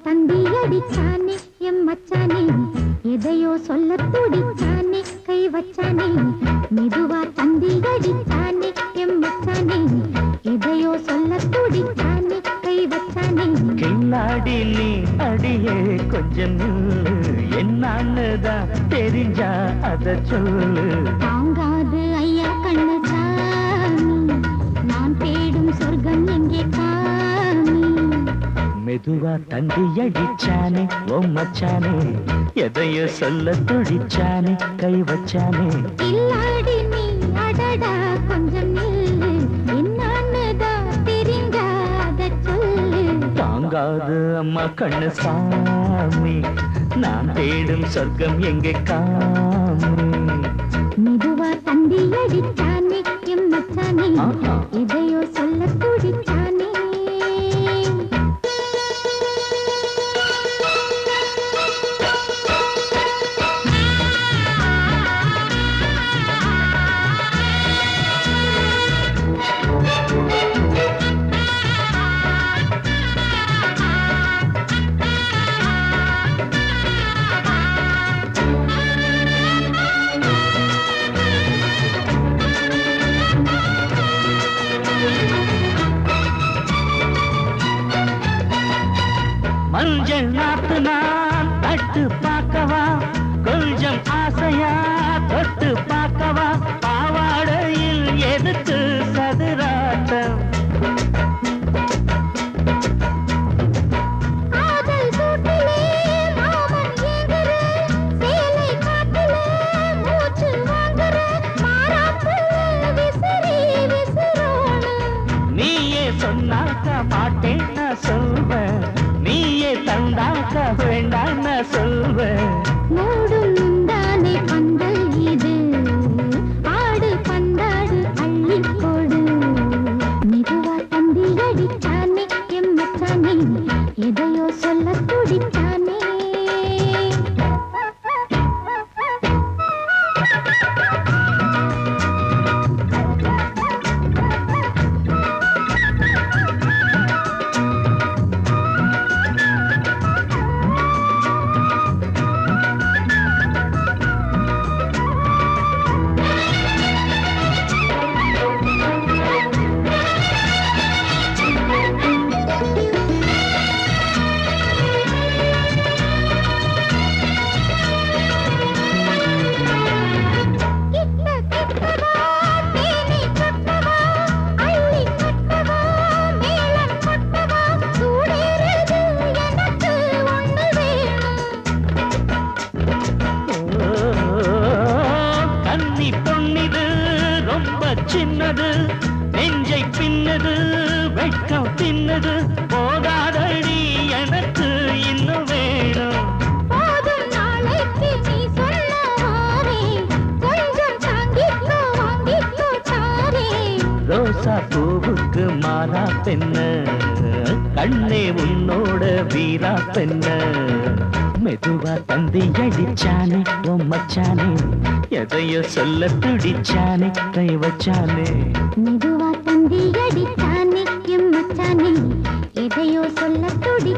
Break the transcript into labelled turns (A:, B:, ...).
A: தந்தி அடிச்சானே M மச்சானே, எதையோ சொல்ல துடிச்சானே கை வச்சானே. மெதுவா தந்தி அடிச்சானே எம் மச்சானே, எதையோ சொல்ல துடிச்சானே கை வச்சானே.
B: கில்லாடி நீ அடியே கொஞ்சம் என்னன்னுதான் தெரிஞ்சா அத சொல்லு.
A: தாங்காது ஐயா கண்ணு சாமி, நான் தேடும் சொர்க்கம் எங்கே காமி.
B: மெதுவா தந்தி அடிச்சானே ஓ மச்சானே, எதையோ சொல்ல துடிச்சானே கை வச்சானே.
A: கில்லாடி நீ அடடா கொஞ்சம் நில்லு, என்னன்னுதான் தெரிஞ்சாத சொல்லு.
B: தாங்காது அம்மா கண்ணு சாமி, நான் தேடும் சொர்க்கம் எங்கே காமி.
A: மெதுவா தந்தி அடிச்சானே எம் மச்சானே, எதையோ சொல்ல துடிச்சானே.
B: மஞ்சள் நாத்து நான் தட்டு பார்க்கவா, கொஞ்சம் ஆசையா தொட்டு பார்க்கவா. பாவாடையில் எதுக்கு சதுராட்டம்,
A: காதல் சூட்டிலே மாமன் ஏங்குற, சேலை காட்டிலே மூச்சு வாங்குற, மாறாப்புல விசிறி விசிறோணும்.
B: நீயே சொன்னாக்க மாட்டேன் நான் சொல்வேன், நீயே தந்தாக்க வேண்டாம் நான் சொல்வேன்.
A: மூடும் முந்தானை பந்தல் இது, ஆடு பந்தாடு அள்ளி போடு. மெதுவா தந்தி அடிச்சானே எம் மச்சானே, எதையோ சொல்ல துடிச்சானே.
B: கன்னி பொன்னிது ரொம்ப சின்னது, நெஞ்சை பின்னது வெட்கம் தின்னது. போதாதடி எனக்கு இன்னும் வேணும்.
A: போதும் நாளைக்கு நீ சொல்ல வாரே, கொஞ்சம் தாங்கிக்கோ வாங்கிக்கோ தாரே.
B: ரோசா பூவுக்கு மாறா பெண்ண, கண்ணே உன்னோட வீரா பெண்ண. மெதுவா தந்தி அடிச்சானே ஓ மச்சானே, எதையோ சொல்ல துடிச்சானே கை வச்சானே.
A: மெதுவா தந்தி அடிச்சானே எம் மச்சானே, எதையோ சொல்ல துடி